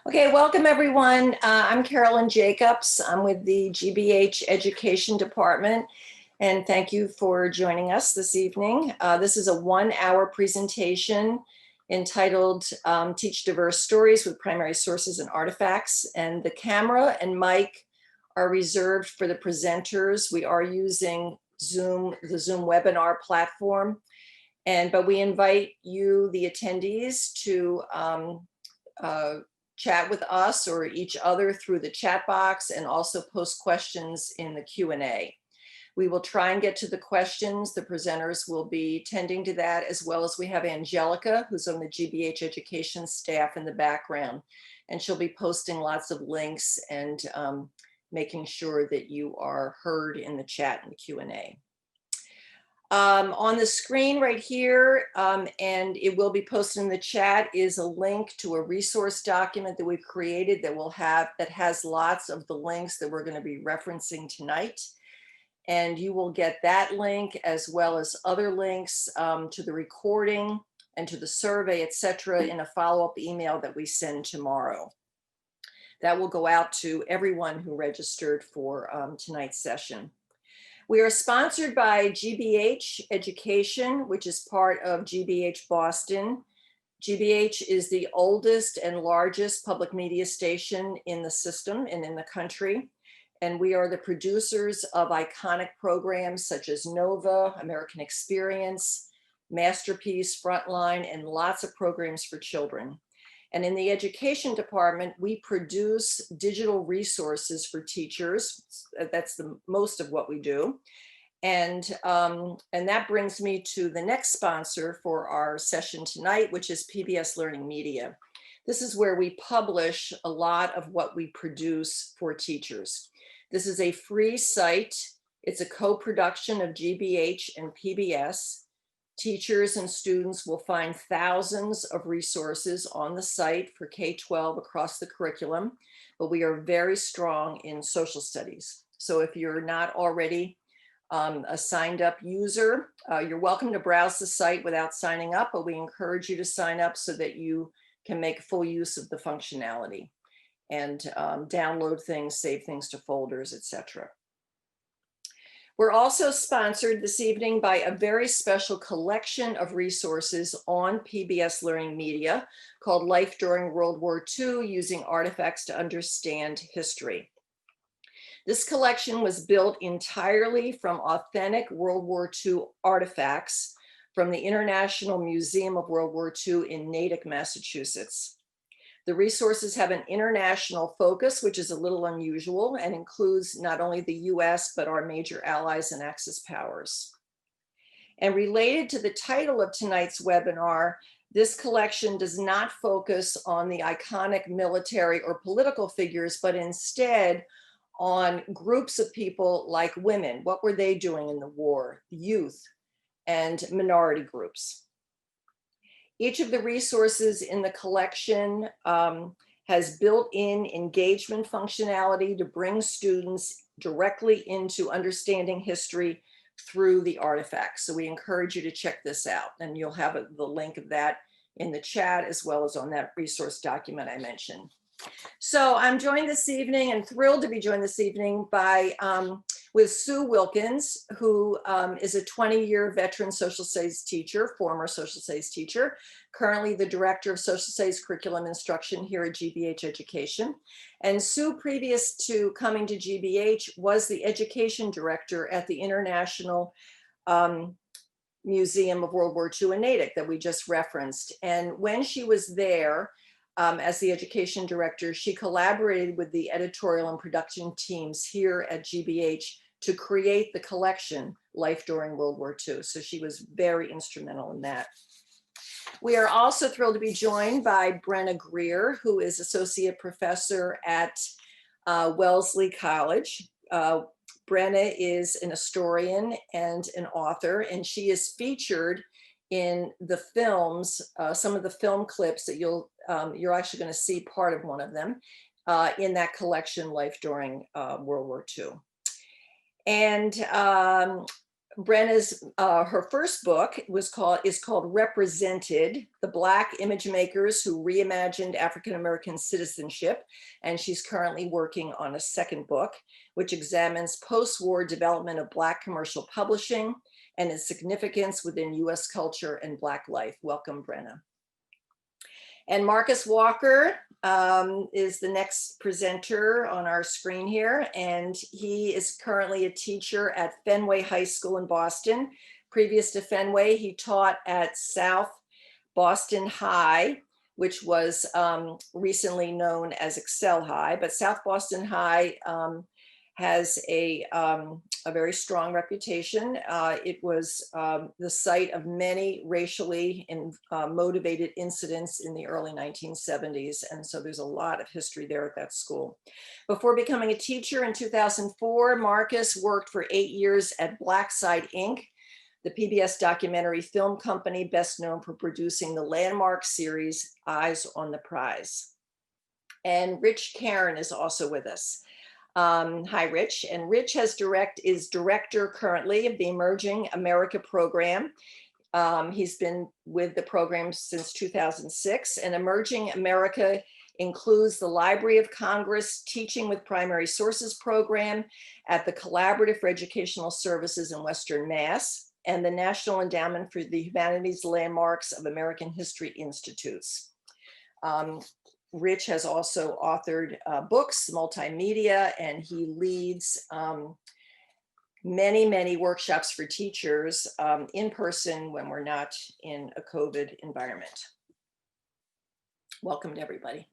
Okay, welcome everyone. I'm Carolyn Jacobs. I'm with the GBH Education Department, and thank you for joining us this evening. This is a 1-hour presentation entitled Teach Diverse Stories with Primary Sources and Artifacts, and the camera and mic are reserved for the presenters. We are using Zoom, the Zoom webinar platform, but we invite you, the attendees, to chat with us or each other through the chat box and also post questions in the Q&A. We will try and get to the questions. The presenters will be tending to that, as well as we have Angelica, who's on the GBH education staff in the background, and she'll be posting lots of links and making sure that you are heard in the chat and the Q&A. On the screen right here, and it will be posted in the chat, is a link to a resource document that we've created that has lots of the links that we're going to be referencing tonight. And you will get that link as well as other links to the recording and to the survey, etc., in a follow-up email that we send tomorrow. That will go out to everyone who registered for tonight's session. We are sponsored by GBH Education, which is part of GBH Boston. GBH is the oldest and largest public media station in the system and in the country. And we are the producers of iconic programs such as Nova, American Experience, Masterpiece, Frontline, and lots of programs for children. And in the education department, we produce digital resources for teachers. That's the most of what we do. And that brings me to the next sponsor for our session tonight, which is PBS LearningMedia. This is where we publish a lot of what we produce for teachers. This is a free site. It's a co-production of GBH and PBS. Teachers and students will find thousands of resources on the site for K-12 across the curriculum, but we are very strong in social studies. So if you're not already a signed up user, you're welcome to browse the site without signing up, but we encourage you to sign up so that you can make full use of the functionality and download things, save things to folders, etc. We're also sponsored this evening by a very special collection of resources on PBS LearningMedia called Life During World War II, Using Artifacts to Understand History. This collection was built entirely from authentic World War II artifacts from the International Museum of World War II in Natick, Massachusetts. The resources have an international focus, which is a little unusual, and includes not only the US, but our major allies and Axis powers. And related to the title of tonight's webinar, this collection does not focus on the iconic military or political figures, but instead on groups of people like women. What were they doing in the war? Youth and minority groups. Each of the resources in the collection has built-in engagement functionality to bring students directly into understanding history through the artifacts. So we encourage you to check this out, and you'll have the link of that in the chat as well as on that resource document I mentioned. So I'm joined this evening and thrilled to be joined this evening by with Sue Wilkins, who is a 20-year veteran social studies teacher, former social studies teacher, currently the director of social studies curriculum instruction here at GBH Education. And Sue, previous to coming to GBH, was the education director at the International Museum of World War II in Natick that we just referenced. And when she was there, as the education director, she collaborated with the editorial and production teams here at GBH to create the collection Life During World War II. So she was very instrumental in that. We are also thrilled to be joined by Brenna Greer, who is associate professor at Wellesley College. Brenna is an historian and an author, and she is featured in the films, some of the film clips that you're actually going to see part of one of them in that collection, Life During World War II. And Brenna's, her first book is called Represented, The Black Image Makers Who Reimagined African-American Citizenship. And she's currently working on a second book, which examines post-war development of Black commercial publishing and its significance within US culture and Black life. Welcome, Brenna. And Marcus Walker is the next presenter on our screen here. And he is currently a teacher at Fenway High School in Boston. Previous to Fenway, he taught at South Boston High, which was recently known as Excel High. But South Boston High has a very strong reputation. It was the site of many racially motivated incidents in the early 1970s. And so there's a lot of history there at that school. Before becoming a teacher in 2004, Marcus worked for 8 years at Blackside Inc., the PBS documentary film company best known for producing the landmark series Eyes on the Prize. And Rich Caron is also with us. Hi, Rich. And Rich is director currently of the Emerging America program. He's been with the program since 2006, and Emerging America includes the Library of Congress Teaching with Primary Sources program at the Collaborative for Educational Services in Western Mass, and the National Endowment for the Humanities Landmarks of American History Institutes. Rich has also authored books, multimedia, and he leads many workshops for teachers in person when we're not in a COVID environment. Welcome to everybody.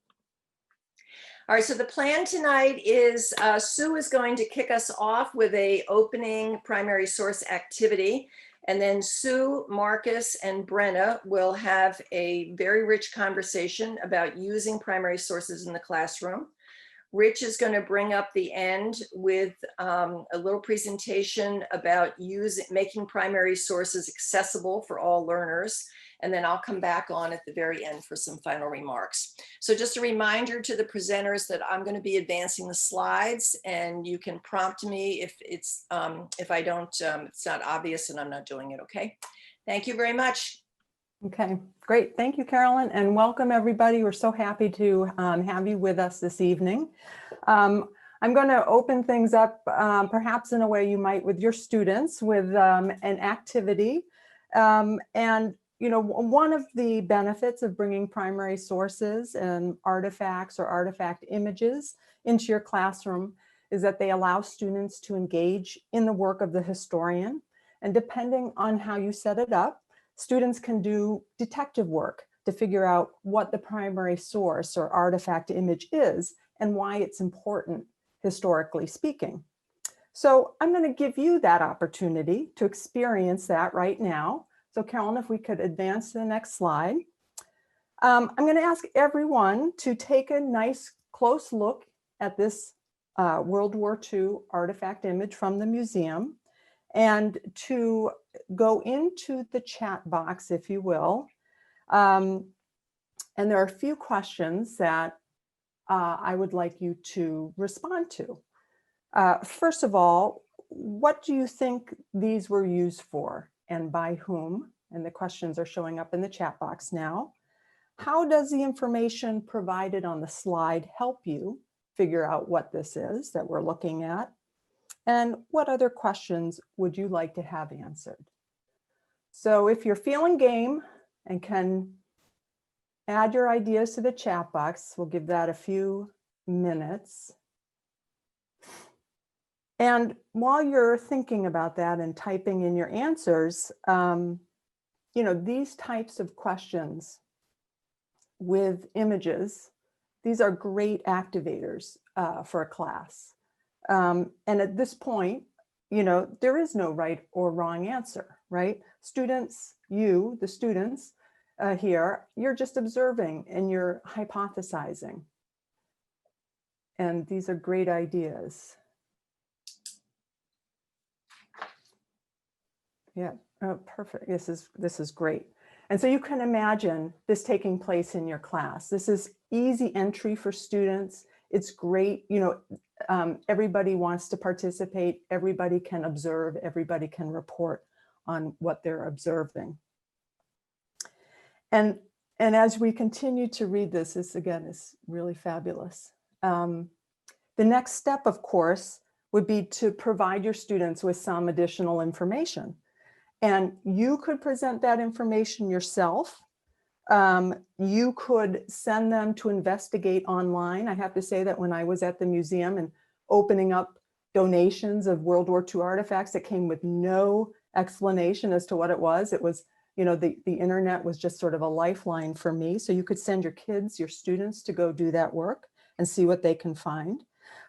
All right, so the plan tonight is Sue is going to kick us off with an opening primary source activity. And then Sue, Marcus, and Brenna will have a very rich conversation about using primary sources in the classroom. Rich is going to bring up the end with a little presentation about making primary sources accessible for all learners. And then I'll come back on at the very end for some final remarks. So just a reminder to the presenters that I'm going to be advancing the slides, and you can prompt me if it's it's not obvious and I'm not doing it. Okay. Thank you very much. Okay, great. Thank you, Carolyn, and welcome everybody. We're so happy to have you with us this evening. I'm going to open things up perhaps in a way you might with your students with an activity. And you know, one of the benefits of bringing primary sources and artifacts or artifact images into your classroom is that they allow students to engage in the work of the historian. And depending on how you set it up, students can do detective work to figure out what the primary source or artifact image is and why it's important, historically speaking. So I'm going to give you that opportunity to experience that right now. So Carolyn, if we could advance to the next slide. I'm going to ask everyone to take a nice close look at this World War II artifact image from the museum and to go into the chat box, if you will. And there are a few questions that I would like you to respond to. First of all, what do you think these were used for and by whom? And the questions are showing up in the chat box now. How does the information provided on the slide help you figure out what this is that we're looking at? And what other questions would you like to have answered? So if you're feeling game and can add your ideas to the chat box, we'll give that a few minutes. And while you're thinking about that and typing in your answers, you know, these types of questions with images, these are great activators for a class. And at this point, you know, there is no right or wrong answer, right? Students, the students here, you're just observing and you're hypothesizing. And these are great ideas. Yeah, oh, perfect. This is great. And so you can imagine this taking place in your class. This is easy entry for students. It's great. You know, everybody wants to participate, everybody can observe, everybody can report on what they're observing. And as we continue to read this, this again is really fabulous. The next step, of course, would be to provide your students with some additional information. And you could present that information yourself. You could send them to investigate online. I have to say that when I was at the museum and opening up donations of World War II artifacts, it came with no explanation as to what it was. It was, you know, the internet was just sort of a lifeline for me. So you could send your kids, your students to go do that work and see what they can find.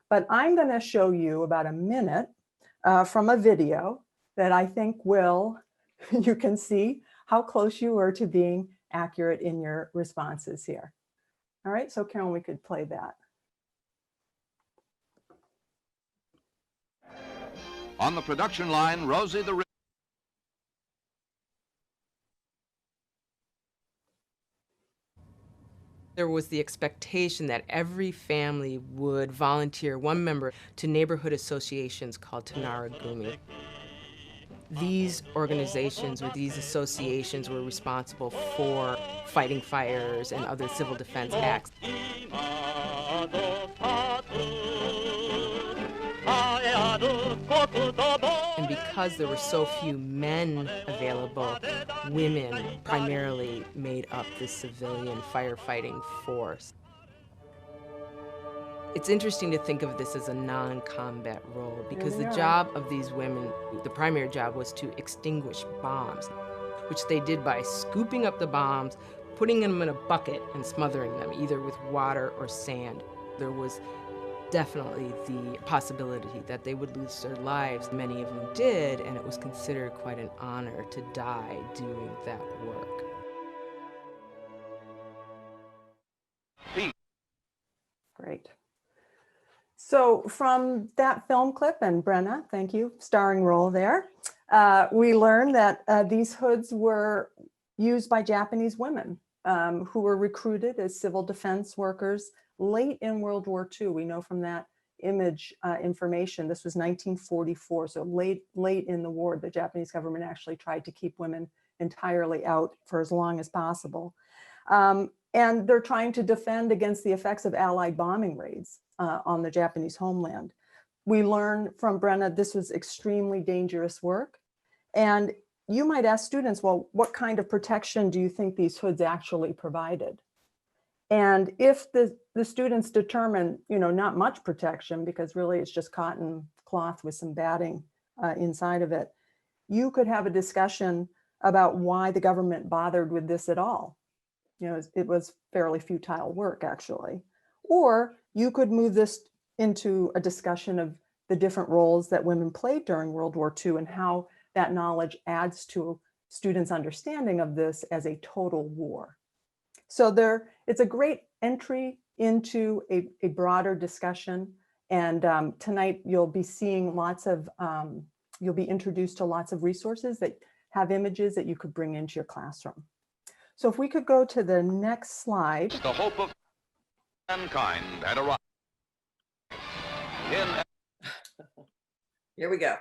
But I'm going to show you about a minute from a video that I think will, you can see how close you were to being accurate in your responses here. All right, so Carolyn, we could play that. On the production line, Rosie the There was the expectation that every family would volunteer one member to neighborhood associations called Tanaragumi. These organizations or these associations were responsible for fighting fires and other civil defense acts. And because there were so few men available, women primarily made up the civilian firefighting force. It's interesting to think of this as a non-combat role because the job of these women, the primary job, was to extinguish bombs, which they did by scooping up the bombs, putting them in a bucket and smothering them, either with water or sand. There was definitely the possibility that they would lose their lives. Many of them did, and it was considered quite an honor to die doing that work. Great. So from that film clip, and Brenna, thank you, starring role there, we learned that these hoods were used by Japanese women who were recruited as civil defense workers late in World War II. We know from that image information, this was 1944, so late in the war, the Japanese government actually tried to keep women entirely out for as long as possible. And they're trying to defend against the effects of Allied bombing raids on the Japanese homeland. We learn from Brenna, this was extremely dangerous work. And you might ask students, well, what kind of protection do you think these hoods actually provided? And if the students determine, you know, not much protection, because really it's just cotton cloth with some batting inside of it, you could have a discussion about why the government bothered with this at all. You know, it was fairly futile work, actually. Or you could move this into a discussion of the different roles that women played during World War II and how that knowledge adds to students' understanding of this as a total war. So it's a great entry into a broader discussion. And tonight you'll be seeing lots of, you'll be introduced to lots of resources that have images that you could bring into your classroom. So if we could go to the next slide. The hope of mankind had arrived. Here we go.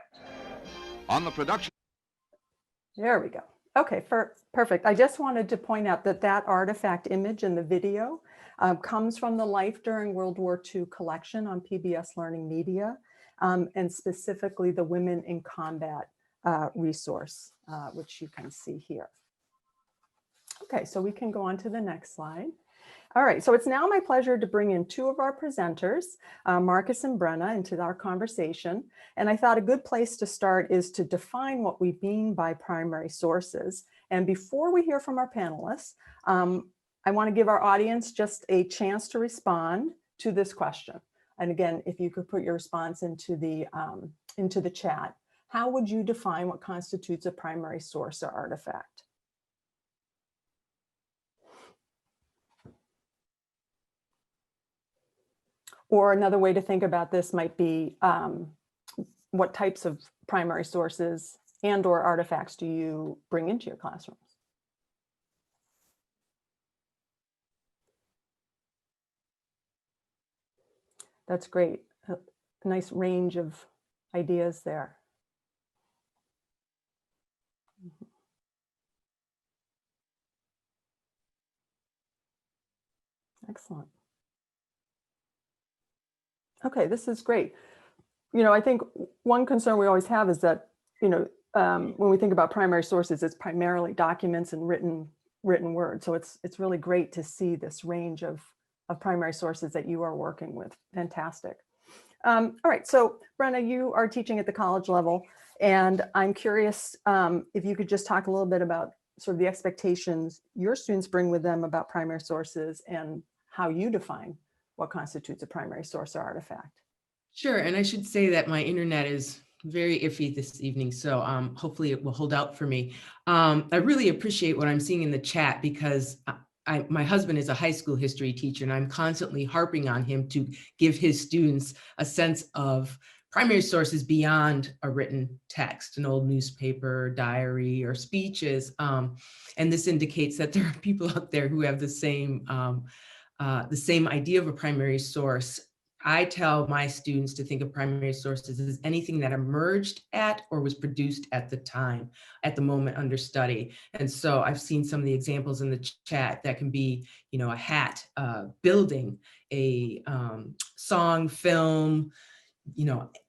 On the production. There we go. Okay, perfect. I just wanted to point out that that artifact image in the video comes from the Life During World War II collection on PBS LearningMedia, and specifically the Women in Combat resource, which you can see here. Okay, so we can go on to the next slide. All right, so it's now my pleasure to bring in two of our presenters, Marcus and Brenna, into our conversation. And I thought a good place to start is to define what we mean by primary sources. And before we hear from our panelists, I want to give our audience just a chance to respond to this question. And again, if you could put your response into the chat, how would you define what constitutes a primary source or artifact? Or another way to think about this might be what types of primary sources and or artifacts do you bring into your classrooms? That's great. nice range of ideas there. Excellent. Okay, this is great. I think one concern we always have is that, when we think about primary sources, it's primarily documents and written word. So it's really great to see this range of primary sources that you are working with. Fantastic. All right, so Brenna, you are teaching at the college level, and I'm curious if you could just talk a little bit about sort of the expectations your students bring with them about primary sources and how you define what constitutes a primary source or artifact. Sure, and I should say that my internet is very iffy this evening, so hopefully it will hold out for me. I really appreciate what I'm seeing in the chat because my husband is a high school history teacher, and I'm constantly harping on him to give his students a sense of primary sources beyond a written text, an old newspaper, diary, or speeches. And this indicates that there are people out there who have the same idea of a primary source. I tell my students to think of primary sources as anything that emerged at or was produced at the time, at the moment under study. And so I've seen some of the examples in the chat that can be, a hat, building, a song, film,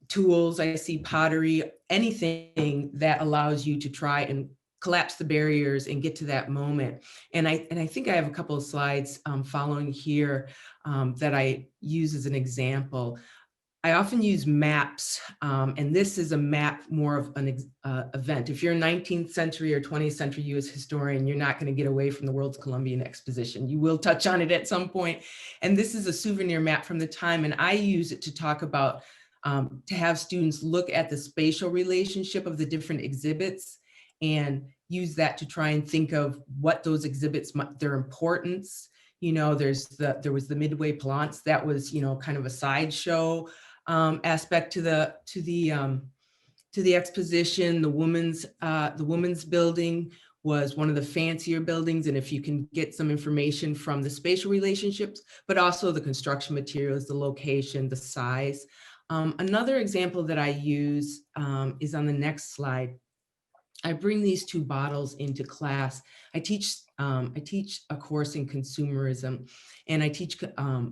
tools. I see pottery, anything that allows you to try and collapse the barriers and get to that moment. And I think I have a couple of slides following here that I use as an example. I often use maps, and this is a map more of an event. If you're a 19th century or 20th century US historian, you're not going to get away from the World's Columbian Exposition. You will touch on it at some point. And this is a souvenir map from the time, and I use it to talk about, to have students look at the spatial relationship of the different exhibits and use that to try and think of what those exhibits, their importance. There was the Midway Palance that was, kind of a sideshow aspect to the exposition. The women's building was one of the fancier buildings, and if you can get some information from the spatial relationships, but also the construction materials, the location, the size. Another example that I use is on the next slide. I bring these two bottles into class. I teach a course in consumerism, and I teach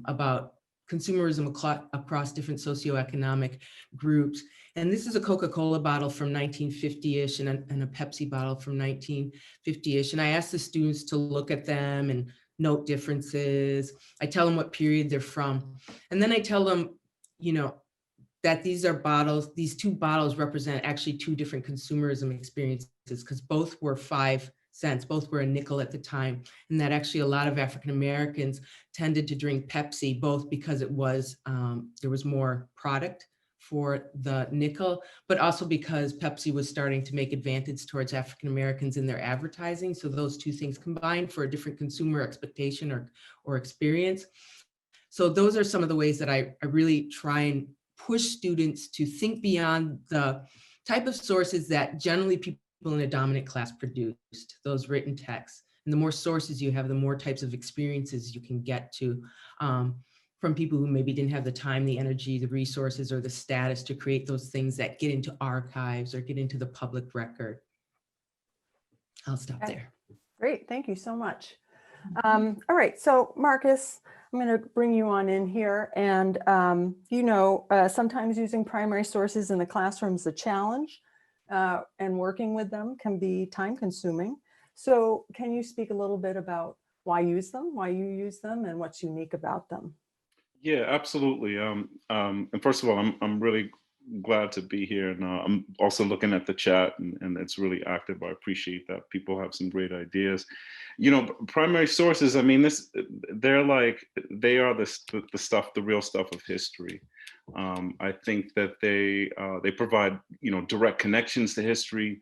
about consumerism across different socioeconomic groups. And this is a Coca-Cola bottle from 1950-ish and a Pepsi bottle from 1950-ish. And I ask the students to look at them and note differences. I tell them what period they're from. And then I tell them, that these two bottles represent actually two different consumerism experiences, because both were 5 cents, both were a nickel at the time. And that actually a lot of African Americans tended to drink Pepsi, both because it was, there was more product for the nickel, but also because Pepsi was starting to make advances towards African Americans in their advertising. So those two things combined for a different consumer expectation or experience. So those are some of the ways that I really try and push students to think beyond the type of sources that generally people in a dominant class produced, those written texts. And the more sources you have, the more types of experiences you can get to from people who maybe didn't have the time, the energy, the resources, or the status to create those things that get into archives or get into the public record. I'll stop there. Great, thank you so much. All right, so Marcus, I'm going to bring you on in here, and sometimes using primary sources in the classroom is a challenge, and working with them can be time consuming. So can you speak a little bit about why you use them, and what's unique about them? Yeah, absolutely. And first of all, I'm really glad to be here, and I'm also looking at the chat, and it's really active. I appreciate that. People have some great ideas. Primary sources. I mean, they are the stuff, the real stuff of history. I think that they provide direct connections to history,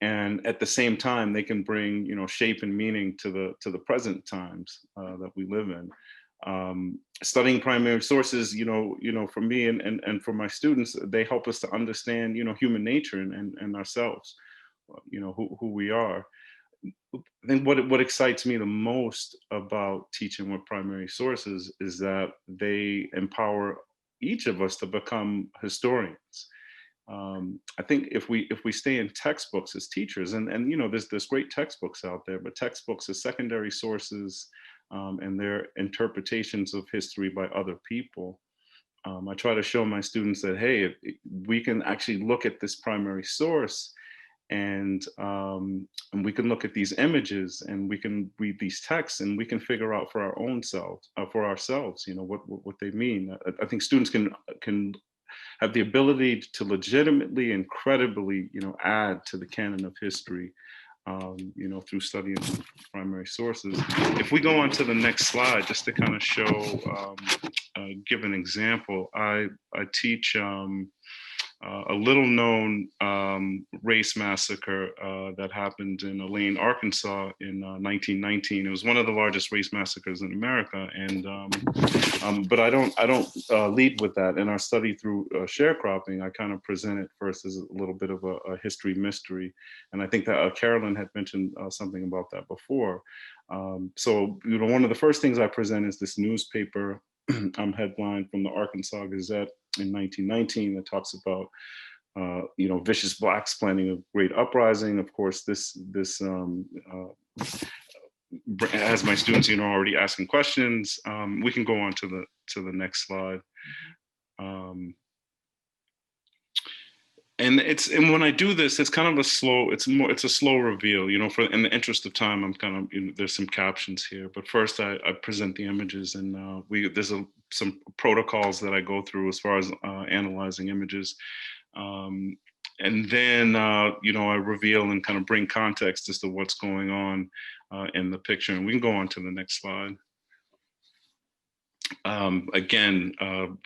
and at the same time they can bring shape and meaning to the present times that we live in. Studying primary sources, for me and for my students, they help us to understand, human nature and ourselves, who we are. I think what excites me the most about teaching with primary sources is that they empower each of us to become historians. I think if we stay in textbooks as teachers, and you know, there's great textbooks out there, but textbooks as secondary sources, and their interpretations of history by other people. I try to show my students that, hey, we can actually look at this primary source, and we can look at these images, and we can read these texts, and we can figure out for our own selves, for ourselves, you know, what they mean. I think students can have the ability to legitimately and credibly, you know, add to the canon of history, you know, through studying primary sources. If we go on to the next slide, just to kind of show, give an example, I teach a little known race massacre that happened in Elaine, Arkansas in 1919. It was one of the largest race massacres in America, and but I don't lead with that. In our study through sharecropping, I kind of present it first as a little bit of a history mystery, and I think that Carolyn had mentioned something about that before. So, you know, one of the first things I present is this newspaper headline from the Arkansas Gazette in 1919 that talks about, you know, vicious blacks planning a great uprising. Of course, this has my students, you know, already asking questions. We can go on to the next slide. And when I do this, it's kind of a slow, it's a slow reveal, you know, in the interest of time, I'm kind of, you know, there's some captions here, but first I present the images, and there's some protocols that I go through as far as analyzing images. And then, you know, I reveal and kind of bring context as to what's going on in the picture. And we can go on to the next slide. Again,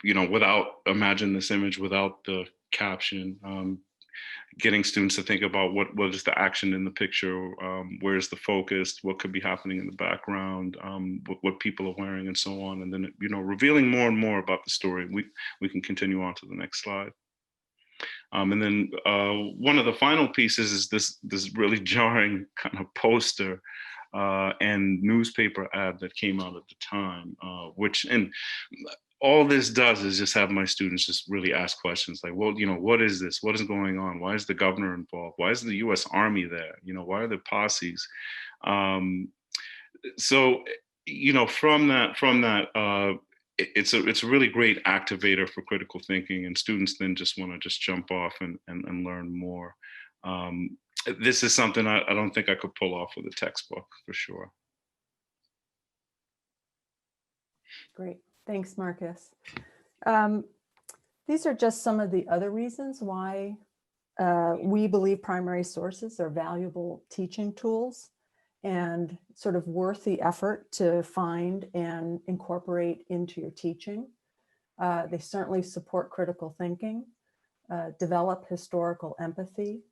you know, imagine this image without the caption, getting students to think about what is the action in the picture, where's the focus, what could be happening in the background, what people are wearing, and so on. And then, you know, revealing more and more about the story. We can continue on to the next slide. And then one of the final pieces is this really jarring kind of poster and newspaper ad that came out at the time, and all this does is just have my students just really ask questions like, well, you know, what is this? What is going on? Why is the governor involved? Why is the U.S. Army there? You know, why are there posses? So, you know, from that, it's a really great activator for critical thinking, and students then just want to just jump off and learn more. This is something I don't think I could pull off with a textbook for sure. Great. Thanks, Marcus. These are just some of the other reasons why we believe primary sources are valuable teaching tools and sort of worth the effort to find and incorporate into your teaching. They certainly support critical thinking, develop historical empathy.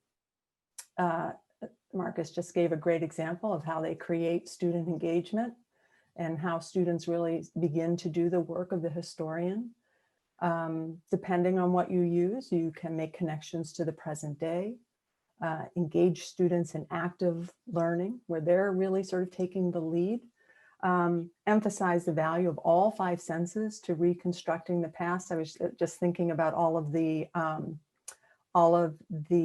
Marcus just gave a great example of how they create student engagement and how students really begin to do the work of the historian. Depending on what you use, you can make connections to the present day, engage students in active learning where they're really sort of taking the lead, emphasize the value of all 5 senses to reconstructing the past. I was just thinking about all of the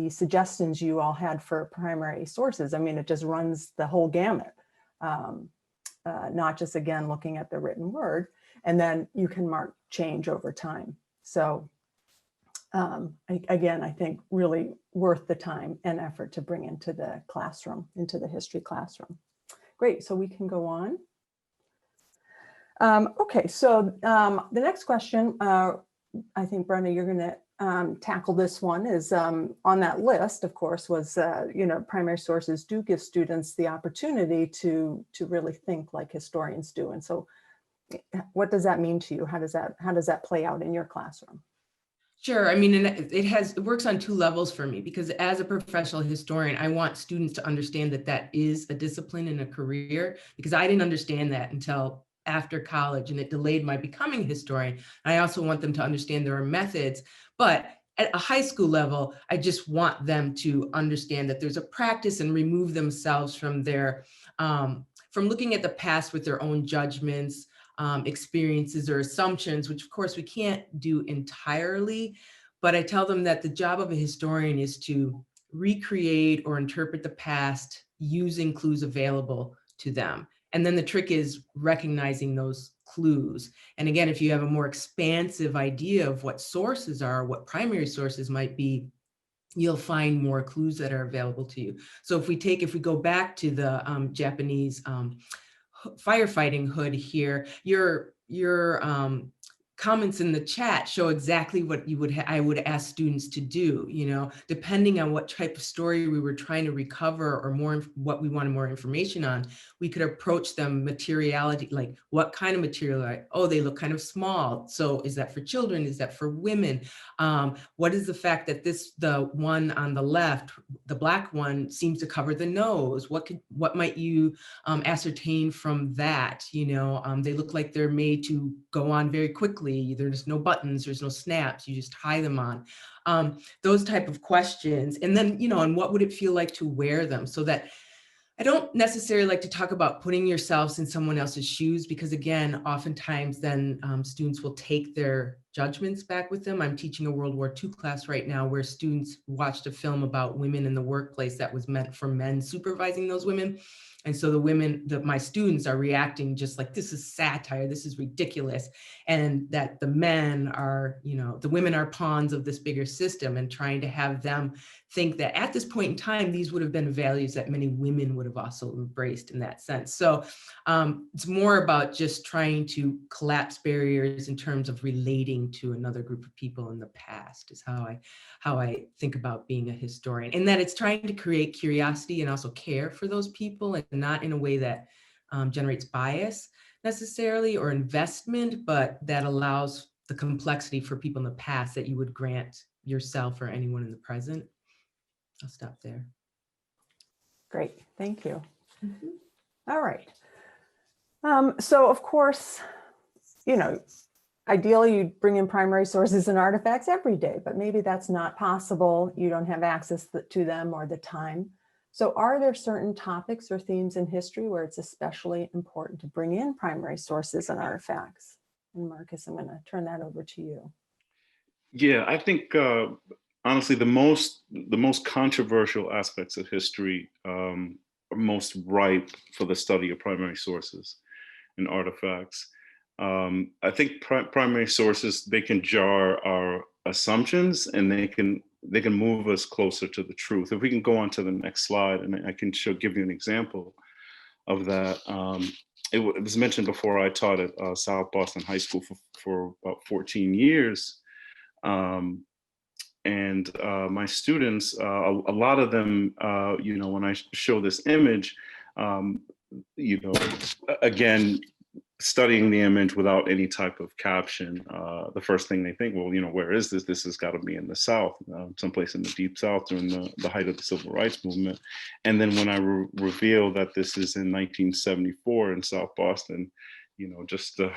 suggestions you all had for primary sources. I mean, it just runs the whole gamut. Not just, again, looking at the written word, and then you can mark change over time. So again, I think really worth the time and effort to bring into the classroom, into the history classroom. Great, so we can go on. Okay, so the next question, I think, Brenda, you're gonna tackle this one, is on that list, of course, was, you know, primary sources do give students the opportunity to really think like historians do. And so what does that mean to you? How does that play out in your classroom? Sure. I mean, and it works on 2 levels for me, because as a professional historian, I want students to understand that that is a discipline and a career, because I didn't understand that until after college, and it delayed my becoming a historian. I also want them to understand there are methods, but at a high school level, I just want them to understand that there's a practice and remove themselves from their, from looking at the past with their own judgments, experiences or assumptions, which of course we can't do entirely, but I tell them that the job of a historian is to recreate or interpret the past using clues available to them. And then the trick is recognizing those clues. And again, if you have a more expansive idea of what sources are, what primary sources might be, you'll find more clues that are available to you. So if we go back to the Japanese firefighting hood here, your comments in the chat show exactly what I would ask students to do, depending on what type of story we were trying to recover or what we wanted more information on. We could approach them materiality, like what kind of material, oh, they look kind of small. So is that for children? Is that for women? What is the fact that the one on the left, the black one, seems to cover the nose? What might you ascertain from that? They look like they're made to go on very quickly. There's no buttons, there's no snaps, you just tie them on. Those type of questions. And then, and what would it feel like to wear them? So that I don't necessarily like to talk about putting yourselves in someone else's shoes, because again, oftentimes then students will take their judgments back with them. I'm teaching a World War II class right now where students watched a film about women in the workplace that was meant for men supervising those women. And so my students are reacting just like, this is satire, this is ridiculous. And that the men are, the women are pawns of this bigger system, and trying to have them think that at this point in time, these would have been values that many women would have also embraced in that sense. So it's more about just trying to collapse barriers in terms of relating to another group of people in the past is how I think about being a historian, and that it's trying to create curiosity and also care for those people, and not in a way that generates bias necessarily or investment, but that allows the complexity for people in the past that you would grant yourself or anyone in the present. I'll stop there. Great, thank you. All right. So of course, ideally you'd bring in primary sources and artifacts every day, but maybe that's not possible. You don't have access to them or the time. So are there certain topics or themes in history where it's especially important to bring in primary sources and artifacts? And Marcus, I'm going to turn that over to you. Yeah, I think honestly, the most controversial aspects of history are most ripe for the study of primary sources and artifacts. I think primary sources, they can jar our assumptions, and they can move us closer to the truth. If we can go on to the next slide, and I can give you an example of that. It was mentioned before, I taught at South Boston High School for about 14 years. And my students, a lot of them, when I show this image, again, studying the image without any type of caption, the first thing they think, well, where is this? This has got to be in the South, someplace in the Deep South during the height of the Civil Rights Movement. And then when I reveal that this is in 1974 in South Boston, just a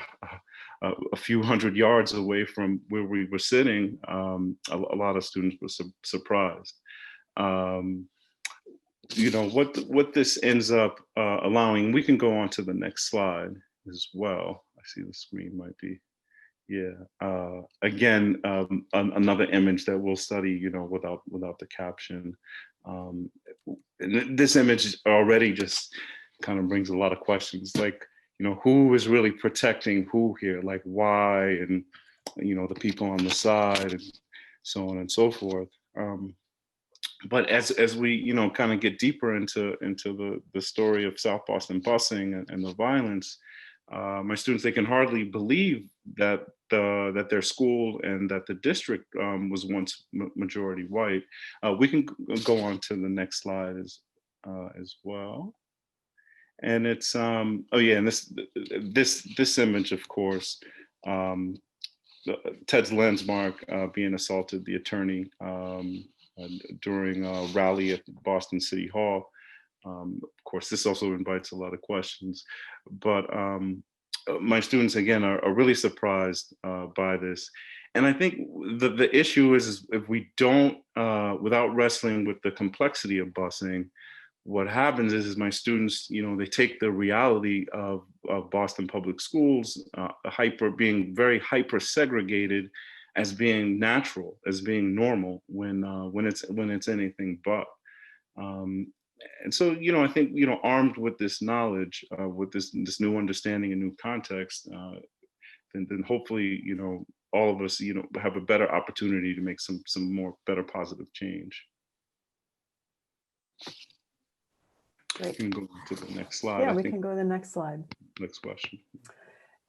few hundred yards away from where we were sitting, a lot of students were surprised. What this ends up allowing, we can go on to the next slide as well. I see the screen might be, yeah. Again, another image that we'll study, without the caption. This image already just kind of brings a lot of questions, like, who is really protecting who here? Like, why? And, the people on the side, and so on and so forth. But as we, kind of get deeper into the story of South Boston busing and the violence, my students, they can hardly believe that their school and that the district was once majority white. We can go on to the next slide as well. And it's and this image, of course, Ted's Lensmark being assaulted, the attorney, during a rally at Boston City Hall. Of course, this also invites a lot of questions, but my students, again, are really surprised by this. And I think the issue is if we don't, without wrestling with the complexity of busing, what happens is my students, they take the reality of Boston public schools, being very hyper segregated, as being natural, as being normal, when it's anything but. Um, and so, I think, armed with this knowledge, with this new understanding and new context, then hopefully, all of us, have a better opportunity to make some more better positive change. Great. We can go to the next slide. Yeah, I we think can go to the next slide. next question.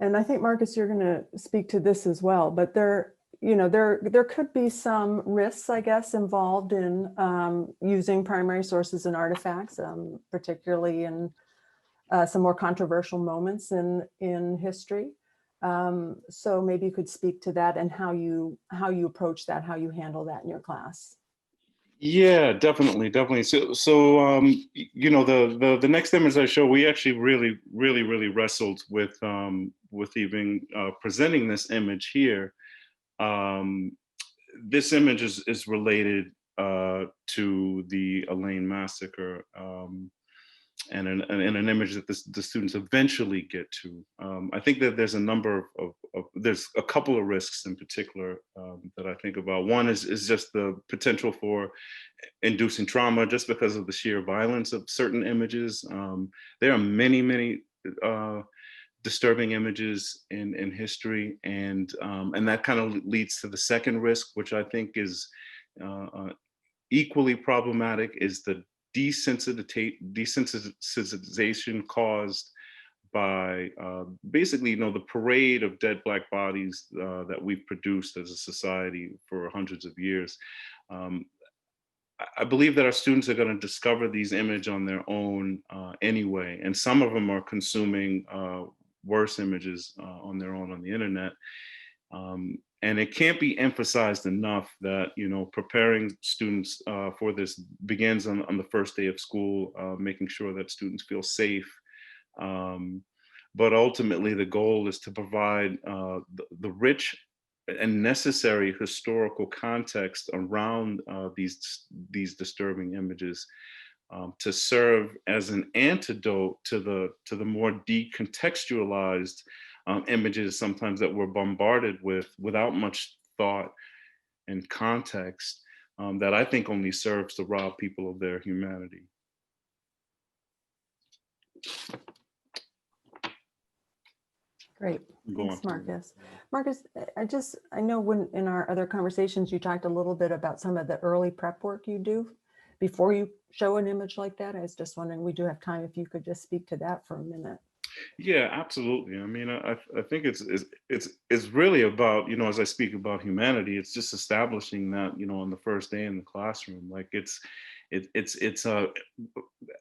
And I think, Marcus, you're going to speak to this as well, but there could be some risks, I guess, involved in using primary sources and artifacts, particularly in some more controversial moments in history. So maybe you could speak to that and how you approach that, how you handle that in your class. Yeah, definitely. So the next image I show, we actually really wrestled with even presenting this image here. This image is related to the Elaine massacre, and an image that the students eventually get to. I think that there's a number there's a couple of risks in particular that I think about. One is just the potential for inducing trauma just because of the sheer violence of certain images. There are many disturbing images in history, and that kind of leads to the second risk, which I think is equally problematic, is the desensitization caused by basically, the parade of dead Black bodies that we've produced as a society for hundreds of years. I believe that our students are going to discover these images on their own anyway, and some of them are consuming worse images on their own on the internet. And it can't be emphasized enough that, preparing students for this begins on the first day of school, making sure that students feel safe. But ultimately, the goal is to provide the rich and necessary historical context around these disturbing images, to serve as an antidote to the more decontextualized images sometimes that we're bombarded with without much thought and context, that I think only serves to rob people of their humanity. Great. Thanks, Marcus. Marcus, I know when in our other conversations, you talked a little bit about some of the early prep work you do before you show an image like that. I was just wondering, we do have time if you could just speak to that for a minute. Yeah, absolutely. I mean, I think it's really about, as I speak about humanity, it's just establishing that, on the first day in the classroom, like it's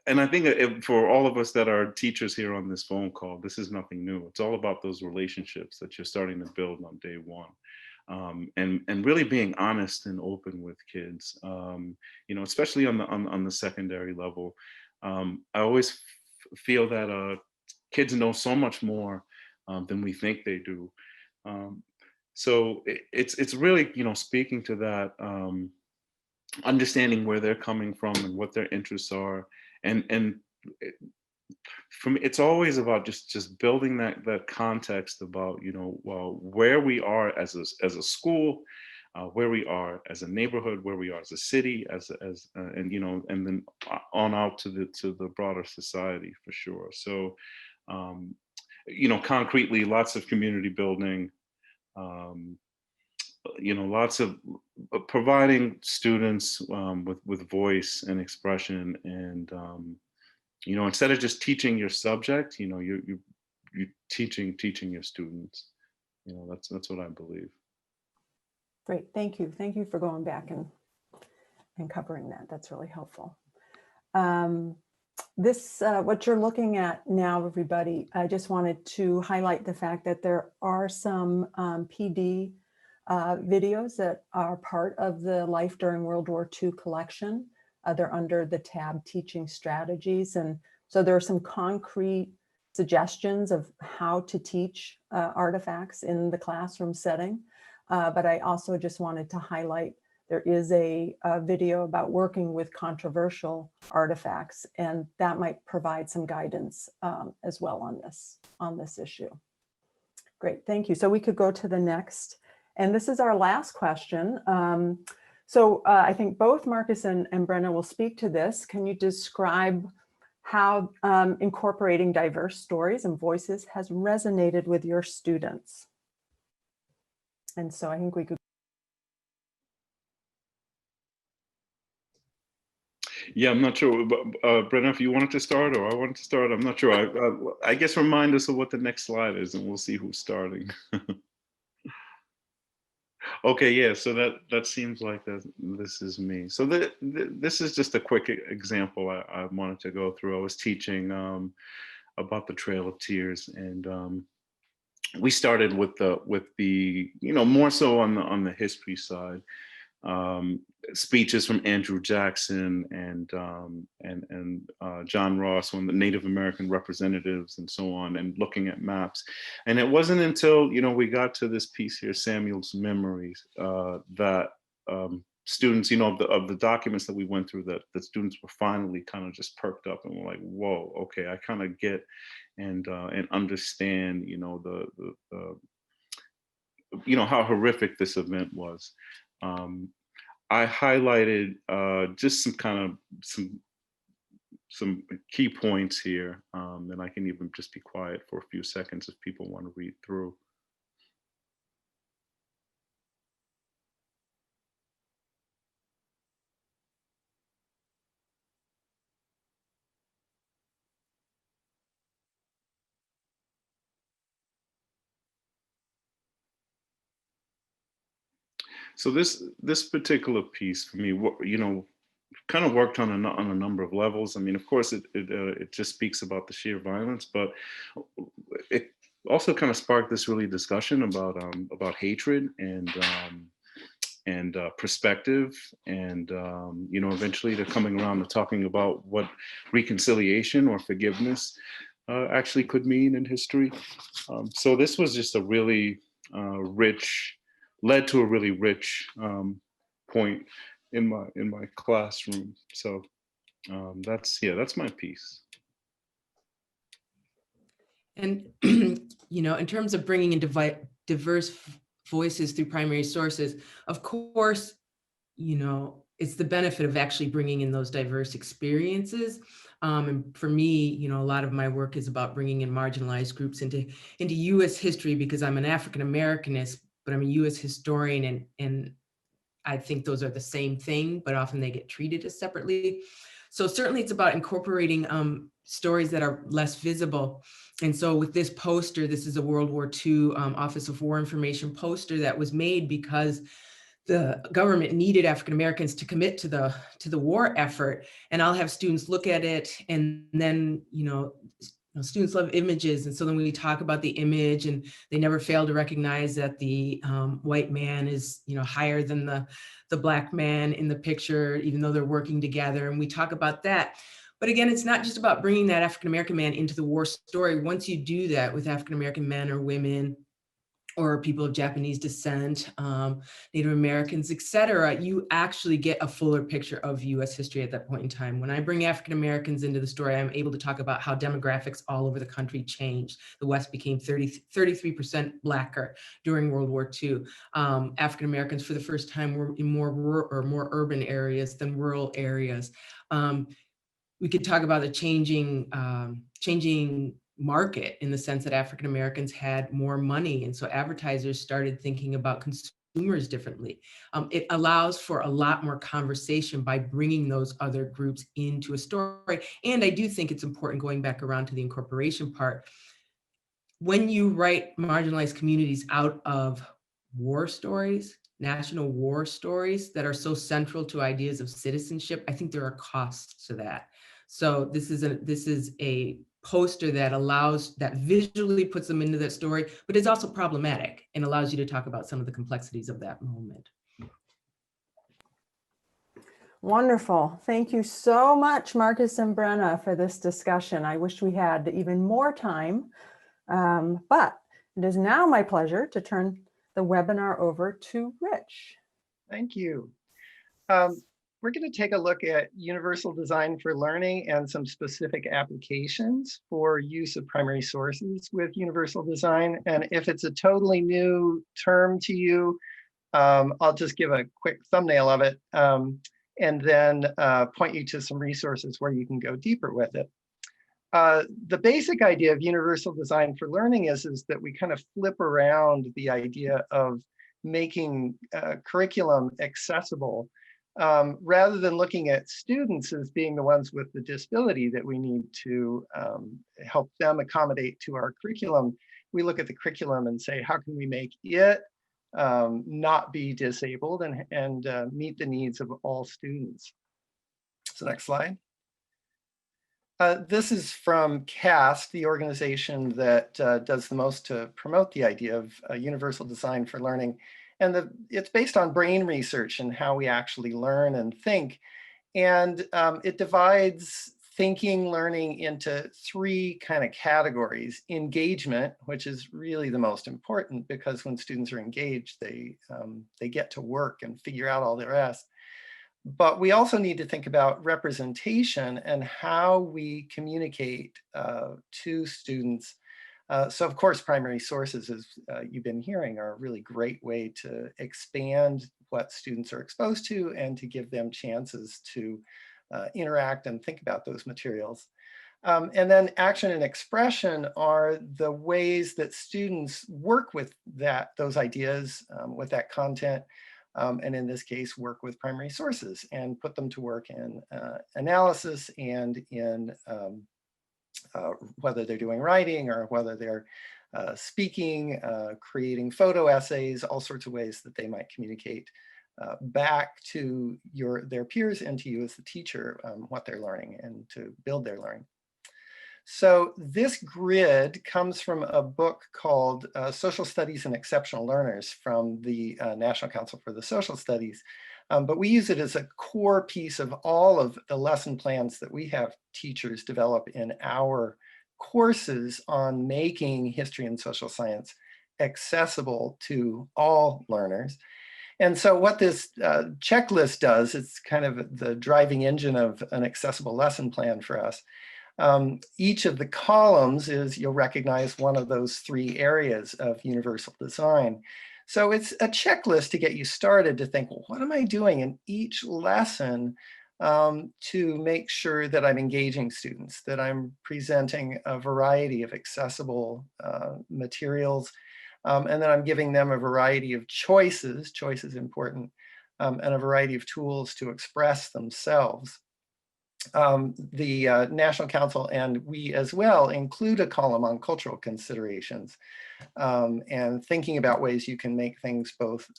and I think for all of us that are teachers here on this phone call, this is nothing new. It's all about those relationships that you're starting to build on day one. And really being honest and open with kids, especially on the secondary level. I always feel that kids know so much more than we think they do. So it's really, speaking to that, understanding where they're coming from and what their interests are, and for me, it's always about just building that context about, well, where we are as a school, where we are as a neighborhood, where we are as a city, and then on out to the broader society, for sure. So concretely, lots of community building, lots of providing students with voice and expression, and instead of just teaching your subject, you're teaching your students. That's what I believe. Great, thank you for going back and covering that. That's really helpful. This what you're looking at now, everybody, I just wanted to highlight the fact that there are some PD videos that are part of the Life During World War II collection. They're under the tab Teaching Strategies. And so there are some concrete suggestions of how to teach artifacts in the classroom setting. But I also just wanted to highlight there is a video about working with controversial artifacts, and that might provide some guidance as well on this issue. Great, thank you. So we could go to the next, and this is our last question. I think both Marcus and Brenna will speak to this. Can you describe how incorporating diverse stories and voices has resonated with your students? And so I think we could. Yeah, I'm not sure, but Brenna, if you wanted to start or I wanted to start, I'm not sure. I guess remind us of what the next slide is and we'll see who's starting. Okay, yeah, so that seems like this is me. So this is just a quick example I wanted to go through. I was teaching about the Trail of Tears, and we started with the more so on the history side. Speeches from Andrew Jackson and John Ross, one of the Native American representatives, and so on, and looking at maps. And it wasn't until we got to this piece here, Samuel's Memories, that students, of the documents that we went through, that the students were finally kind of just perked up and were like, "Whoa, okay, I kind of get and understand, how horrific this event was." I highlighted just some key points here, and I can even just be quiet for a few seconds if people want to read through. So this particular piece for me, kind of worked on a number of levels. I mean, of course, it just speaks about the sheer violence, but it also kind of sparked this really discussion about hatred and perspective, and eventually they're coming around to talking about what reconciliation or forgiveness actually could mean in history. So this was just a really led to a really rich point in my classroom. So that's my piece. And in terms of bringing in diverse voices through primary sources, of course, it's the benefit of actually bringing in those diverse experiences. And for me, a lot of my work is about bringing in marginalized groups into U.S. history, because I'm an African Americanist, but I'm a U.S. historian, and I think those are the same thing, but often they get treated as separately. So certainly it's about incorporating stories that are less visible. And so with this poster, this is a World War II Office of War Information poster that was made because the government needed African Americans to commit to the war effort. And I'll have students look at it, and then students love images, and so then we talk about the image, and they never fail to recognize that the white man is higher than the black man in the picture, even though they're working together, and we talk about that. But again, it's not just about bringing that African American man into the war story. Once you do that with African American men or women, or people of Japanese descent, Native Americans, et cetera, you actually get a fuller picture of US history at that point in time. When I bring African Americans into the story, I'm able to talk about how demographics all over the country changed. The West became 33% Blacker during World War II. African Americans for the first time were in more urban areas than rural areas. We could talk about the changing market, in the sense that African Americans had more money, and so advertisers started thinking about consumers differently. It allows for a lot more conversation by bringing those other groups into a story. And I do think it's important, going back around to the incorporation part, when you write marginalized communities out of war stories, national war stories that are so central to ideas of citizenship, I think there are costs to that. So this is a poster that visually puts them into that story, but it's also problematic and allows you to talk about some of the complexities of that moment. Wonderful. Thank you so much, Marcus and Brenna, for this discussion. I wish we had even more time, but it is now my pleasure to turn the webinar over to Rich. Thank you. We're going to take a look at universal design for learning and some specific applications for use of primary sources with universal design. And if it's a totally new term to you, I'll just give a quick thumbnail of it and then point you to some resources where you can go deeper with it. The basic idea of universal design for learning is that we kind of flip around the idea of making curriculum accessible rather than looking at students as being the ones with the disability that we need to help them accommodate to our curriculum. We look at the curriculum and say, how can we make it not be disabled and meet the needs of all students? So next slide. This is from CAST, the organization that does the most to promote the idea of universal design for learning. And it's based on brain research and how we actually learn and think. And it divides thinking, learning into three kind of categories. Engagement, which is really the most important, because when students are engaged, they get to work and figure out all the rest. But we also need to think about representation and how we communicate to students. So of course, primary sources, as you've been hearing, are a really great way to expand what students are exposed to and to give them chances to interact and think about those materials. And then action and expression are the ways that students work with those ideas, with that content, and in this case, work with primary sources and put them to work in analysis and in whether they're doing writing or whether they're speaking, creating photo essays, all sorts of ways that they might communicate back to their peers and to you as the teacher what they're learning and to build their learning. So this grid comes from a book called Social Studies and Exceptional Learners from the National Council for the Social Studies. But we use it as a core piece of all of the lesson plans that we have teachers develop in our courses on making history and social science accessible to all learners. And so what this checklist does, it's kind of the driving engine of an accessible lesson plan for us. Each of the columns is, you'll recognize, one of those three areas of universal design. So it's a checklist to get you started to think, well, what am I doing in each lesson to make sure that I'm engaging students, that I'm presenting a variety of accessible materials, and then I'm giving them a variety of choices important, and a variety of tools to express themselves. The National Council and we as well include a column on cultural considerations and thinking about ways you can make things both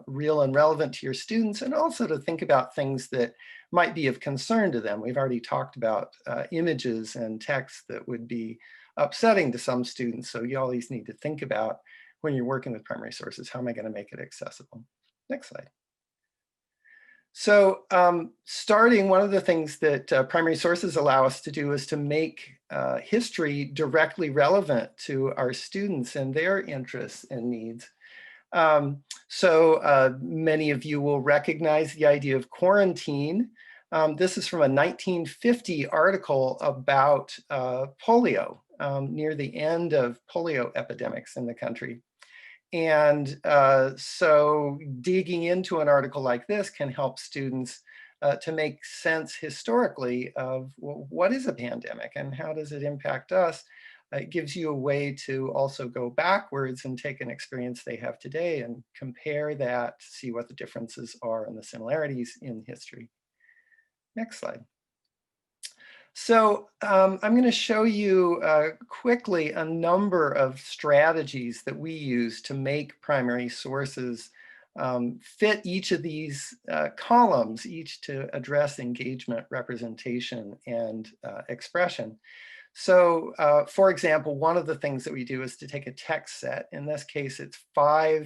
real and relevant to your students, and also to think about things that might be of concern to them. We've already talked about images and text that would be upsetting to some students, so you always need to think about, when you're working with primary sources, how am I going to make it accessible? Next slide. So starting, one of the things that primary sources allow us to do is to make history directly relevant to our students and their interests and needs. Many of you will recognize the idea of quarantine. This is from a 1950 article about polio, near the end of polio epidemics in the country. And so digging into an article like this can help students to make sense historically of, well, what is a pandemic and how does it impact us? It gives you a way to also go backwards and take an experience they have today and compare that to see what the differences are and the similarities in history. Next slide. So I'm going to show you quickly a number of strategies that we use to make primary sources fit each of these columns, each to address engagement, representation, and expression. So for example, one of the things that we do is to take a text set. In this case, it's 4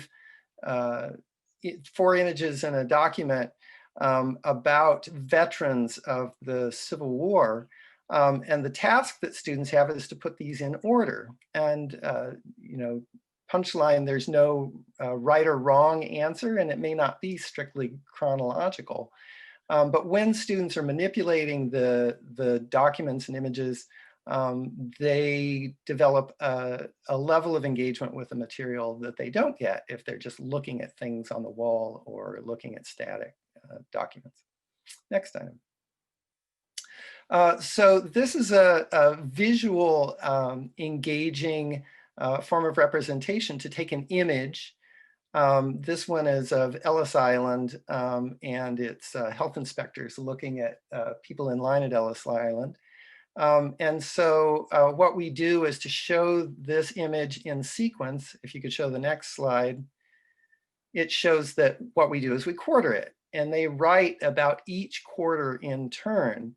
images in a document about veterans of the Civil War. And the task that students have is to put these in order. And, punchline, there's no right or wrong answer, and it may not be strictly chronological. But when students are manipulating the documents and images, they develop a level of engagement with the material that they don't get if they're just looking at things on the wall or looking at static documents. Next item. So this is a visual engaging form of representation to take an image. This one is of Ellis Island, and it's health inspectors looking at people in line at Ellis Island. And so what we do is to show this image in sequence. If you could show the next slide, it shows that what we do is we quarter it, and they write about each quarter in turn.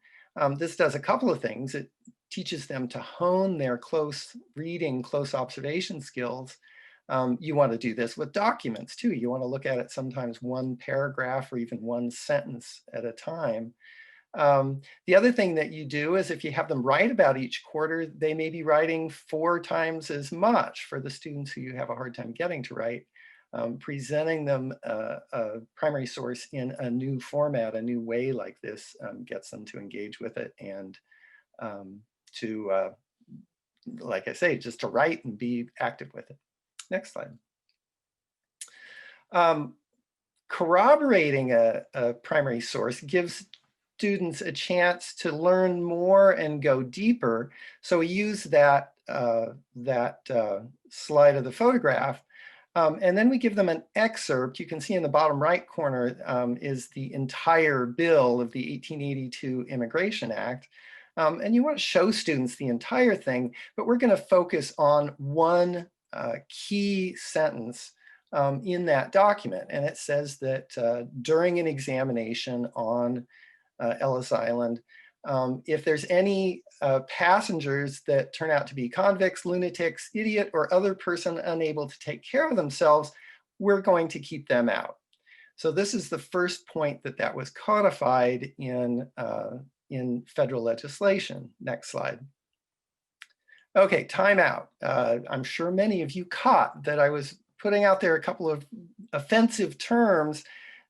This does a couple of things. It teaches them to hone their close reading, close observation skills. You want to do this with documents too. You want to look at it sometimes one paragraph or even one sentence at a time. The other thing that you do is if you have them write about each quarter, they may be writing 4 times as much for the students who you have a hard time getting to write. Presenting them a primary source in a new format, a new way like this gets them to engage with it and to, like I say, just to write and be active with it. Next slide. Corroborating a primary source gives students a chance to learn more and go deeper. So we use that, slide of the photograph. And then we give them an excerpt. You can see in the bottom right corner is the entire bill of the 1882 Immigration Act. And you want to show students the entire thing, but we're going to focus on one key sentence in that document. And it says that during an examination on Ellis Island, if there's any passengers that turn out to be convicts, lunatics, idiot, or other person unable to take care of themselves, we're going to keep them out. So this is the first point that was codified in federal legislation. Next slide. Okay, timeout. I'm sure many of you caught that I was putting out there a couple of offensive terms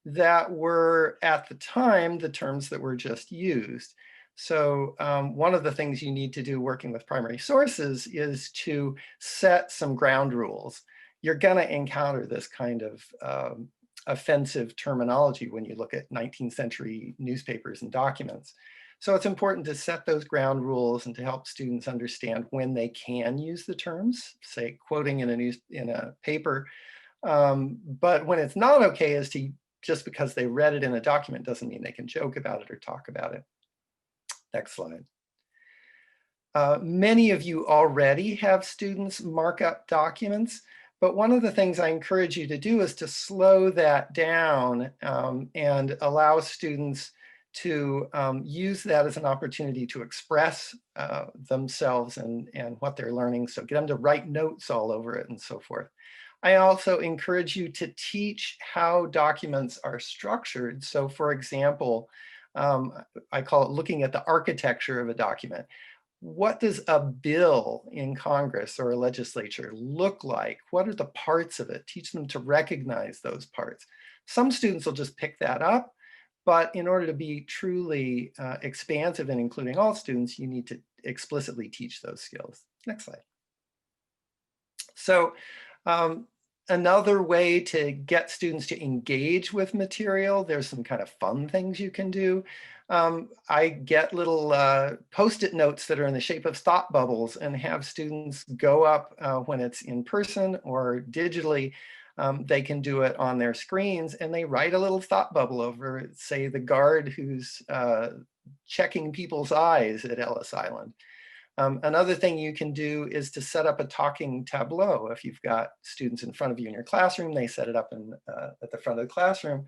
that were at the time the terms that were just used. So one of the things you need to do working with primary sources is to set some ground rules. You're going to encounter this kind of offensive terminology when you look at 19th century newspapers and documents. So it's important to set those ground rules and to help students understand when they can use the terms, say quoting in a paper. But when it's not okay is to, just because they read it in a document doesn't mean they can joke about it or talk about it. Next slide. Many of you already have students mark up documents, but one of the things I encourage you to do is to slow that down and allow students to use that as an opportunity to express themselves and what they're learning. So get them to write notes all over it and so forth. I also encourage you to teach how documents are structured. So for example, I call it looking at the architecture of a document. What does a bill in Congress or a legislature look like? What are the parts of it? Teach them to recognize those parts. Some students will just pick that up, but in order to be truly expansive and including all students, you need to explicitly teach those skills. Next slide. So another way to get students to engage with material, there's some kind of fun things you can do. I get little Post-it notes that are in the shape of thought bubbles and have students go up when it's in person or digitally. They can do it on their screens and they write a little thought bubble over it, say the guard who's checking people's eyes at Ellis Island. Another thing you can do is to set up a talking tableau. If you've got students in front of you in your classroom, they set it up at the front of the classroom.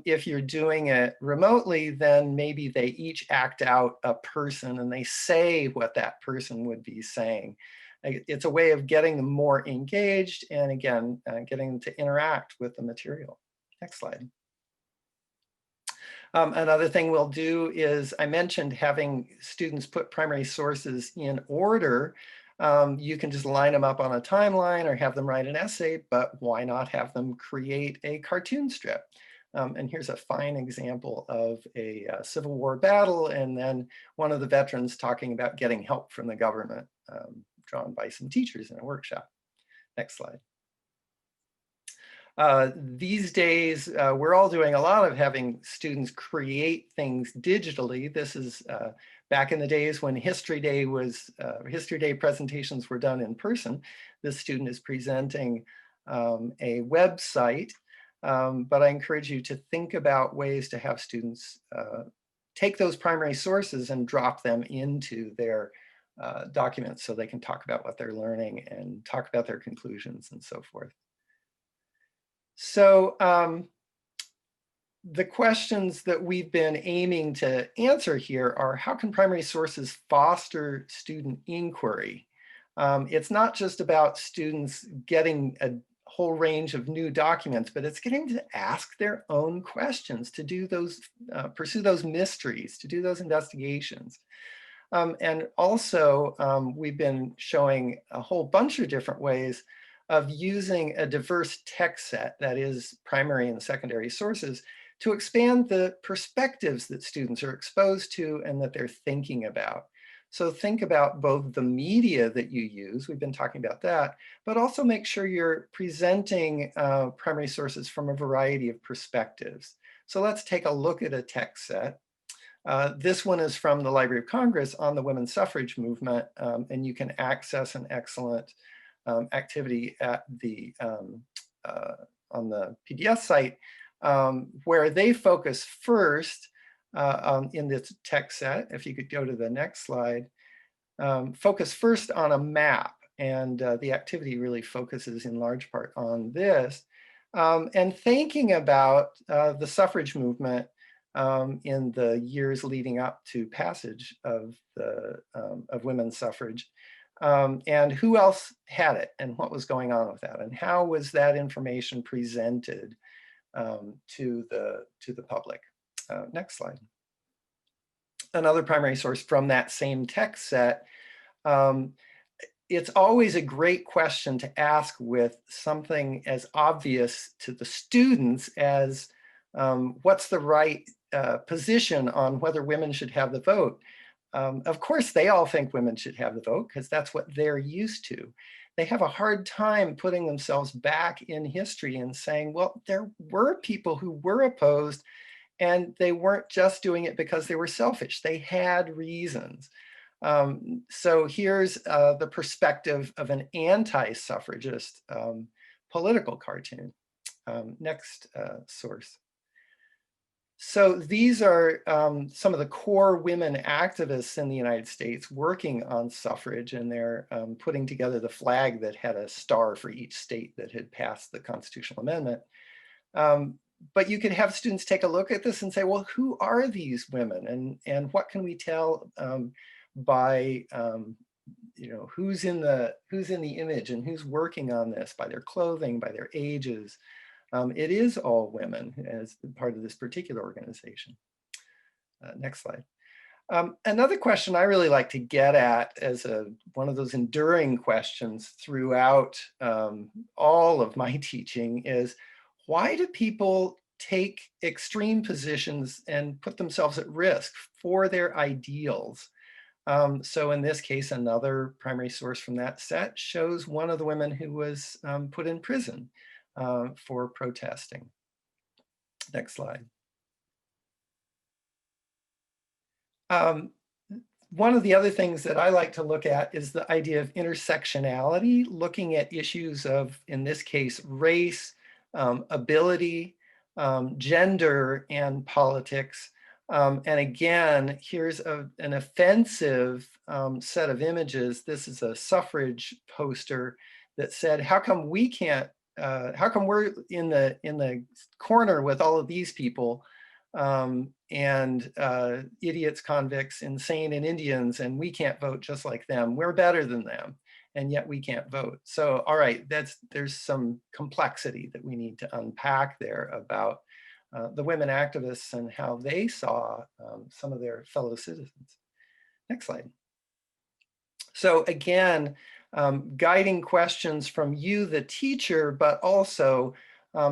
If you're doing it remotely, then maybe they each act out a person and they say what that person would be saying. It's a way of getting them more engaged and again, getting them to interact with the material. Next slide. Another thing we'll do is, I mentioned having students put primary sources in order. You can just line them up on a timeline or have them write an essay, but why not have them create a cartoon strip? And here's a fine example of a Civil War battle, and then one of the veterans talking about getting help from the government, drawn by some teachers in a workshop. Next slide. These days, we're all doing a lot of having students create things digitally. This is back in the days when History Day presentations were done in person. This student is presenting a website, but I encourage you to think about ways to have students take those primary sources and drop them into their documents so they can talk about what they're learning and talk about their conclusions and so forth. So the questions that we've been aiming to answer here are, how can primary sources foster student inquiry? It's not just about students getting a whole range of new documents, but it's getting to ask their own questions, to do those, pursue those mysteries, to do those investigations. And also, we've been showing a whole bunch of different ways of using a diverse text set, that is primary and secondary sources, to expand the perspectives that students are exposed to and that they're thinking about. So think about both the media that you use, we've been talking about that, but also make sure you're presenting primary sources from a variety of perspectives. So let's take a look at a text set. This one is from the Library of Congress on the women's suffrage movement, and you can access an excellent activity at the on the PBS site, where they focus first in this text set. If you could go to the next slide, focus first on a map, and the activity really focuses in large part on this, and thinking about the suffrage movement in the years leading up to passage of women's suffrage. And who else had it and what was going on with that, and how was that information presented to the public. Next slide. Another primary source from that same text set. It's always a great question to ask with something as obvious to the students as what's the right position on whether women should have the vote. Of course, they all think women should have the vote because that's what they're used to. They have a hard time putting themselves back in history and saying, well, there were people who were opposed and they weren't just doing it because they were selfish. They had reasons. So here's the perspective of an anti-suffragist political cartoon. Next source. So these are some of the core women activists in the United States working on suffrage, and they're putting together the flag that had a star for each state that had passed the constitutional amendment. But you could have students take a look at this and say, well, who are these women, and what can we tell by who's in the image and who's working on this, by their clothing, by their ages. It is all women as part of this particular organization. Next slide. Another question I really like to get at as one of those enduring questions throughout all of my teaching is, why do people take extreme positions and put themselves at risk for their ideals? So in this case, another primary source from that set shows one of the women who was put in prison for protesting. Next slide. One of the other things that I like to look at is the idea of intersectionality, looking at issues of, in this case, race, ability, gender, and politics. And again, here's an offensive set of images. This is a suffrage poster that said, how come we can't, how come we're in the corner with all of these people and idiots, convicts, insane, and Indians, and we can't vote just like them. We're better than them, and yet we can't vote. So, all right, there's some complexity that we need to unpack there about the women activists and how they saw some of their fellow citizens. Next slide. So again, guiding questions from you, the teacher, but also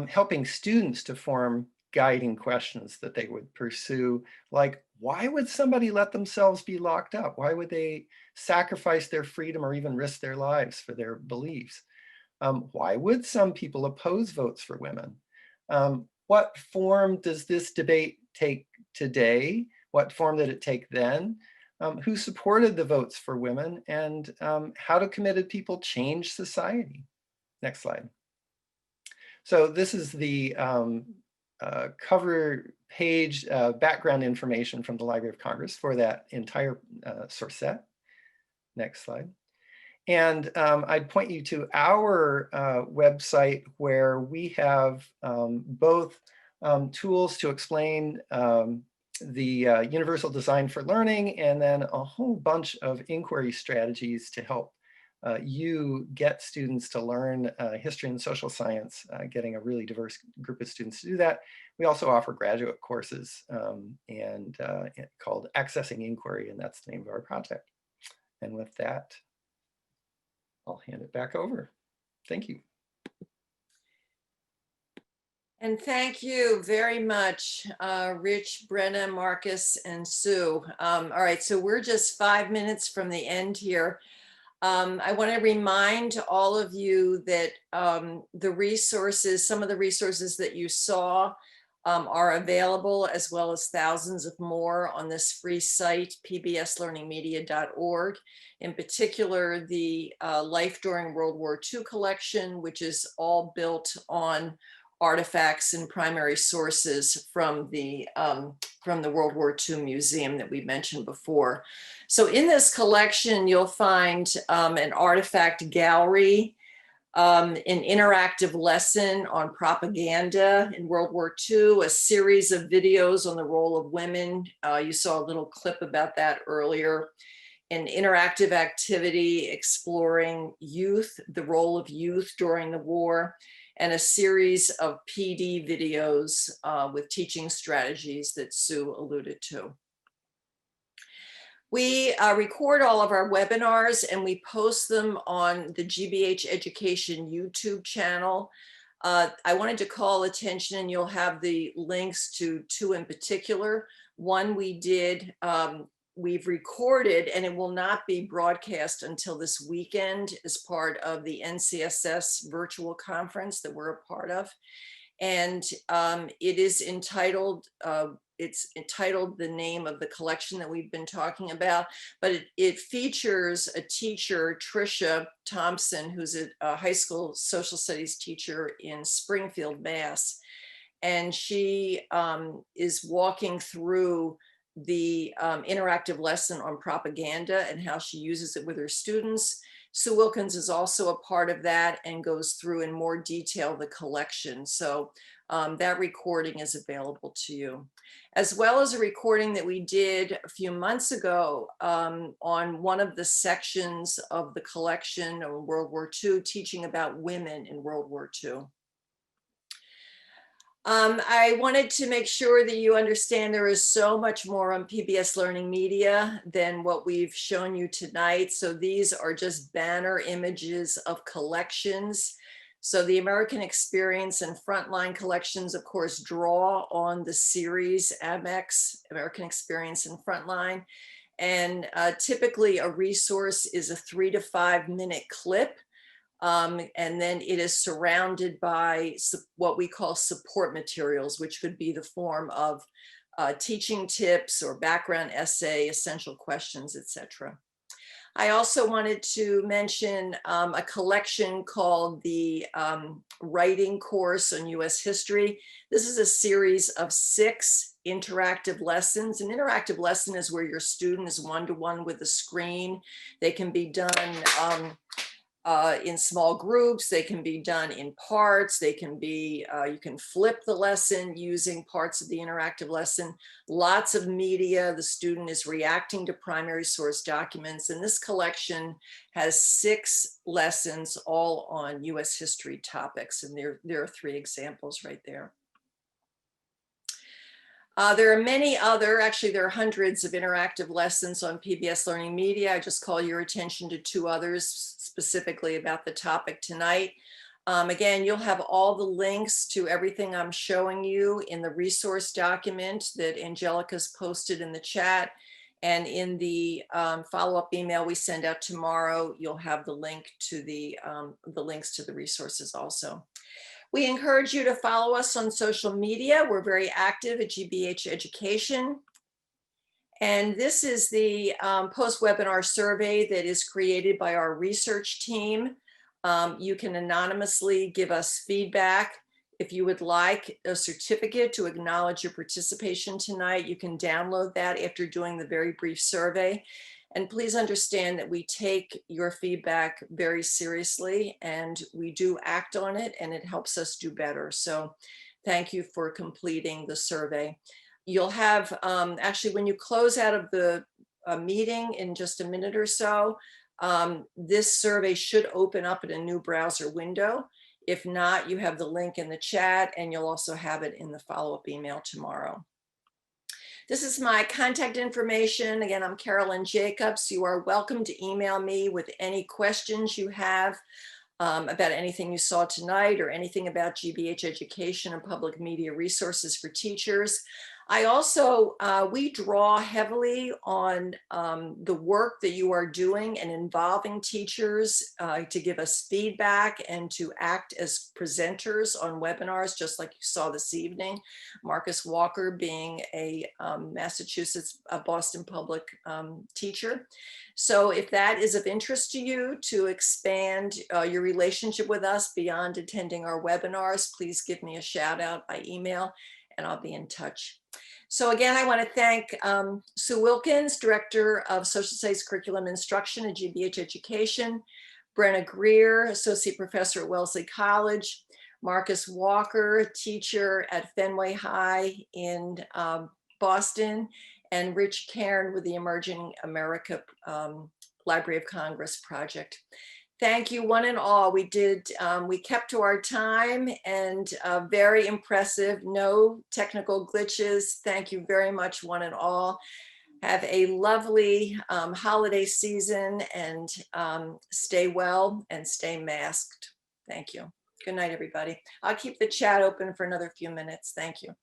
helping students to form guiding questions that they would pursue, like, why would somebody let themselves be locked up? Why would they sacrifice their freedom or even risk their lives for their beliefs? Why would some people oppose votes for women? What form does this debate take today? What form did it take then? Who supported the votes for women? And how do committed people change society? Next slide. So this is the cover page background information from the Library of Congress for that entire source set. Next slide. And I'd point you to our website, where we have both tools to explain the universal design for learning, and then a whole bunch of inquiry strategies to help you get students to learn history and social science, getting a really diverse group of students to do that. We also offer graduate courses and called Accessing Inquiry, and that's the name of our project. And with that, I'll hand it back over. Thank you. And thank you very much, Rich, Brenna, Marcus, and Sue. All right, so we're just 5 minutes from the end here. I want to remind all of you that the resources, some of the resources that you saw are available, as well as thousands of more on this free site, pbslearningmedia.org. In particular, the Life During World War II collection, which is all built on artifacts and primary sources from the World War II Museum that we mentioned before. So in this collection, you'll find an artifact gallery, an interactive lesson on propaganda in World War II, a series of videos on the role of women. You saw a little clip about that earlier. An interactive activity exploring youth, the role of youth during the war, and a series of PD videos with teaching strategies that Sue alluded to. We record all of our webinars and we post them on the GBH Education YouTube channel. I wanted to call attention, and you'll have the links to two in particular. One we did, we've recorded, and it will not be broadcast until this weekend as part of the NCSS virtual conference that we're a part of. And it is entitled, the name of the collection that we've been talking about, but it features a teacher, Tricia Thompson, who's a high school social studies teacher in Springfield, Mass. And she is walking through the interactive lesson on propaganda and how she uses it with her students. Sue Wilkins is also a part of that and goes through in more detail the collection. So that recording is available to you, as well as a recording that we did a few months ago on one of the sections of the collection of World War II, teaching about women in World War II. I wanted to make sure that you understand there is so much more on PBS Learning Media than what we've shown you tonight. So these are just banner images of collections. So the American Experience and Frontline collections, of course, draw on the series AMEX, American Experience and Frontline. And typically a resource is a 3 to 5 minute clip. And then it is surrounded by what we call support materials, which could be the form of teaching tips or background essay, essential questions, etc. I also wanted to mention a collection called the Writing Course on US History. This is a series of 6 interactive lessons. An interactive lesson is where your student is one-to-one with a screen. They can be done in small groups, they can be done in parts, they can be, you can flip the lesson using parts of the interactive lesson, lots of media, the student is reacting to primary source documents, and this collection has 6 lessons all on US history topics, and there are 3 examples right there. There are many other, actually there are hundreds of interactive lessons on PBS Learning Media. I just call your attention to 2 others specifically about the topic tonight. Again, you'll have all the links to everything I'm showing you in the resource document that Angelica's posted in the chat. And in the follow-up email we send out tomorrow, you'll have the link to the links to the resources also. We encourage you to follow us on social media. We're very active at GBH Education. And this is the post-webinar survey that is created by our research team. You can anonymously give us feedback. If you would like a certificate to acknowledge your participation tonight, you can download that after doing the very brief survey. And please understand that we take your feedback very seriously and we do act on it, and it helps us do better. So thank you for completing the survey. You'll have, actually, when you close out of the meeting in just a minute or so, this survey should open up in a new browser window. If not, you have the link in the chat, and you'll also have it in the follow-up email tomorrow. This is my contact information. Again, I'm Carolyn Jacobs. You are welcome to email me with any questions you have about anything you saw tonight or anything about GBH Education and public media resources for teachers. I also, we draw heavily on the work that you are doing and involving teachers to give us feedback and to act as presenters on webinars, just like you saw this evening. Marcus Walker being a Massachusetts, Boston public teacher. So if that is of interest to you to expand your relationship with us beyond attending our webinars, please give me a shout out by email and I'll be in touch. So again, I want to thank Sue Wilkins, Director of Social Studies Curriculum Instruction at GBH Education, Brenna Greer, Associate Professor at Wellesley College, Marcus Walker, teacher at Fenway High in Boston, and Rich Cairn with the Emerging America Library of Congress project. Thank you, one and all. We kept to our time, and very impressive. No technical glitches. Thank you very much, one and all. Have a lovely holiday season, and stay well and stay masked. Thank you. Good night, everybody. I'll keep the chat open for another few minutes. Thank you.